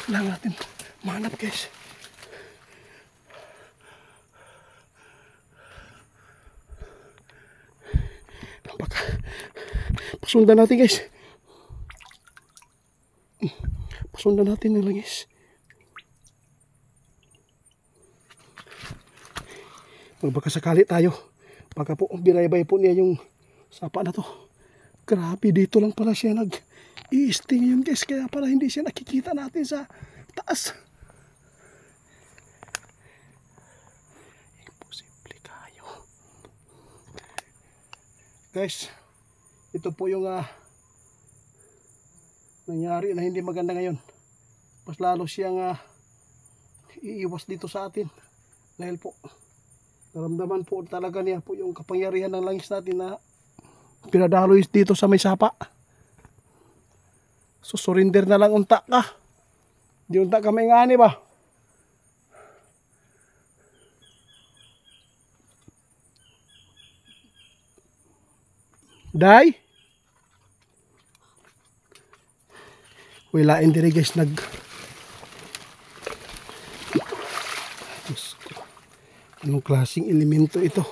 Kailangan natin mahanap guys. Pasundan natin guys. Pasundan natin nila guys. Baka sakali tayo. Baka po binaybay po niya yung sapa na to. Grabe, dito lang pala siya nag-i-stay ngayon guys. Kaya pala hindi siya nakikita natin sa taas. Imposible kayo. Guys, ito po yung nangyari na hindi maganda ngayon. Mas lalo siyang iiwas dito sa atin. Dahil po, naramdaman po talaga niya po yung kapangyarihan ng langis natin na pinadaloy dito sa may sapa. So surrender na lang unta ka. Di unta ka may ngani ba? Day? Wilain diri guys anong klaseng elemento ito?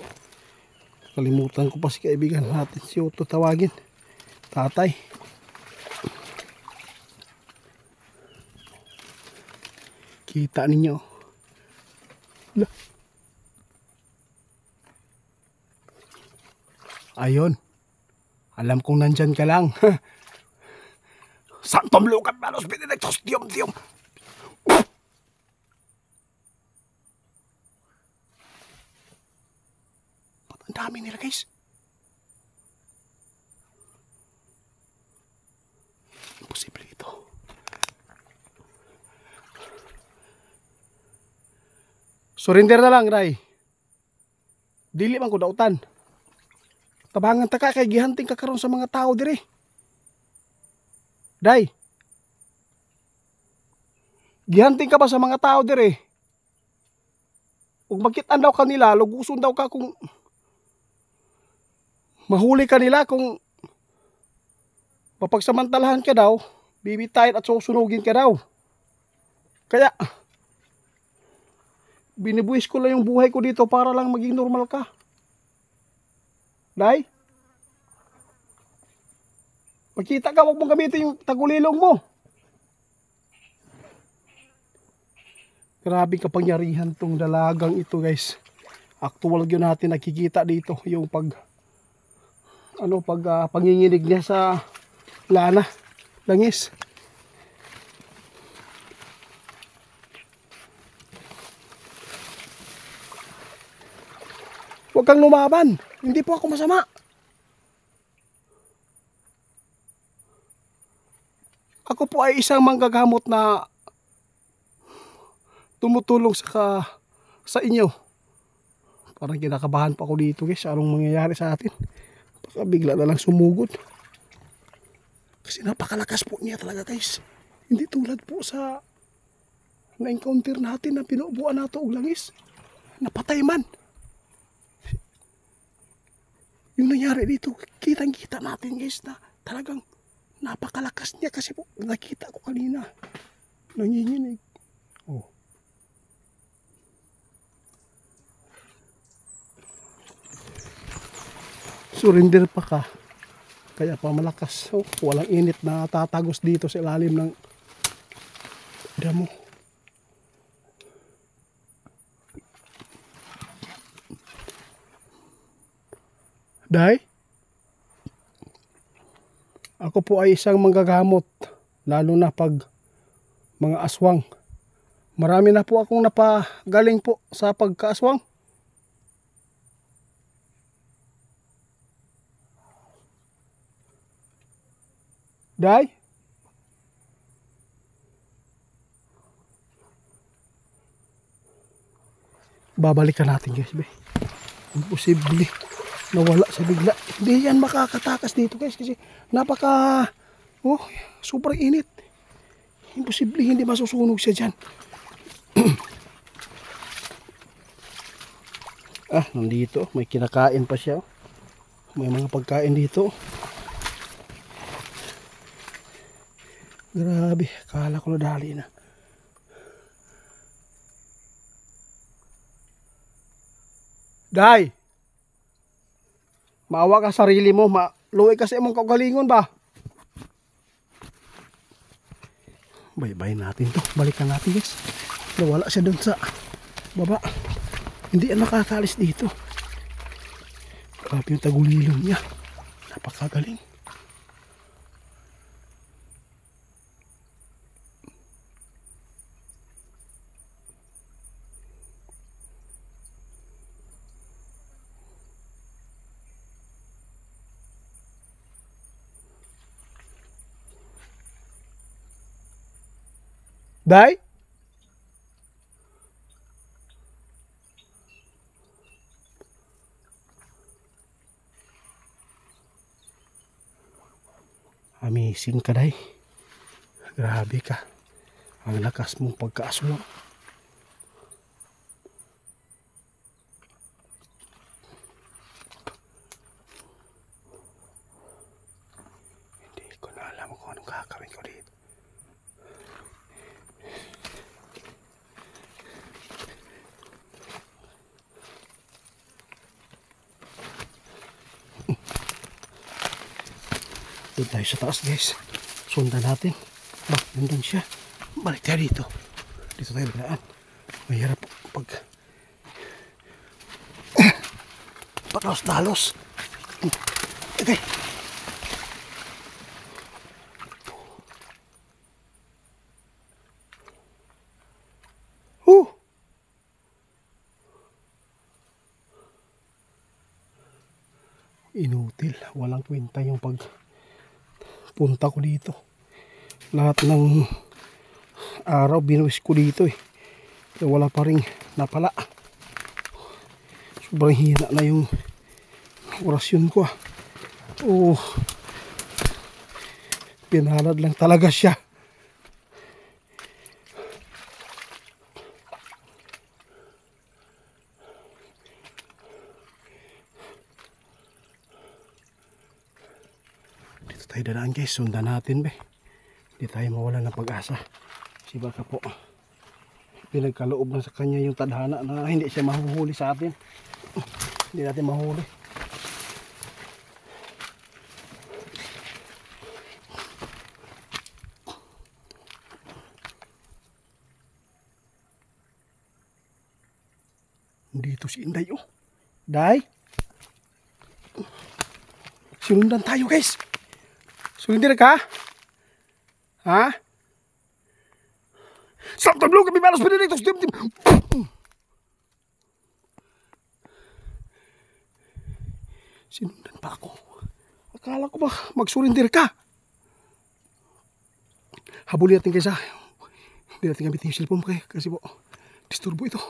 Kalimutan ko pa si kaibigan natin si Otto tawagin. Tatay. Kita ninyo. Ayun. Alam kong nandyan ka lang. Santom lukat malos benedictus diom. Ang dami nila guys. Imposible ito. Surrender na lang, Ray. Dili man ko dautan. Tabangan ta ka kay gihanting ka karon sa mga tao dire. Day. Gihanting ka ba sa mga tao dire? Ug makitaan daw kanila, luguson daw ka kung mahuli ka nila kung mapagsamantalahan ka daw, bibitayin at susunugin ka daw. Kaya binibuwis ko lang yung buhay ko dito para lang maging normal ka. Day? Makita ka, huwag mong gamitin yung tagulilong mo. Grabe kapangyarihan tong dalagang ito guys. Actual yun natin nakikita dito yung panginginig niya sa langis. Huwag kang lumaban. Hindi po ako masama. Ako po ay isang manggagamot na tumutulong sa inyo. Parang kinakabahan pa ako dito guys. Anong mangyayari sa atin? Baka bigla na lang sumugod. Kasi napakalakas po niya talaga guys. Hindi tulad po sa na-encounter natin na pinubuan nato og langis. Napatay man. Yung nangyari dito, kitang-kita natin guys na talagang napakalakas niya kasi po nakita ko kanina. Nanginginig. Oh. Surrender pa ka. Kaya pa malakas. Oh, walang init na tatagos dito sa ilalim ng damo. Day? Ako po ay isang manggagamot. Lalo na pag mga aswang. Marami na po akong napagaling po sa pagkaaswang. Day? Babalikan natin guys. Imposible. Nawala sa bigla. Hindi yan makakatakas dito guys. Kasi super init. Imposible hindi masusunog siya dyan. Nandito. May kinakain pa siya. May mga pagkain dito. Grabe, akala ko na dali na. Day! Maawa ka sarili mo. Luwi ka sa imong kaugalingon ba? Baybay natin to. Balikan natin guys. Nawala siya dun sa baba. Hindi yan nakakaalis dito. Grabe yung tagulilong niya. Napakagaling. Day? Amazing ka, Day. Grabe ka. Ang lakas mong pagkaaswang. Hindi ko na alam kung anong gagawin ko dito. Doon tayo sa taas guys. Sundan natin. Bak, nandun siya. Balik tayo dito. Dito tayo daan. Mahirap pag pagdalos-dalos. Okay. Inutil. Walang kwenta yung pagpunta ko dito. Lahat ng araw binuwis ko dito eh. Pero wala pa rin napala. Sobrang hina na yung orasyon ko ah. Oh, pinalad lang talaga siya. Dito tayo dadaan guys. Sundan natin be. Hindi tayo mawala ng pag-asa. Kasi baka po pinagkaloob na sa kanya yung tadhana na hindi siya mahuhuli sa atin. Hindi natin mahuli. Dito si Inday oh. Day. Sinundan tayo guys. Sundan ka? Ha? Stop the blue, kami malas pinilitos. Sinundan pa ako. Akala ko ba magsurindir ka? Habulin natin kaysa. Hindi natin gamitin yung cellphone kasi po disturbo ito.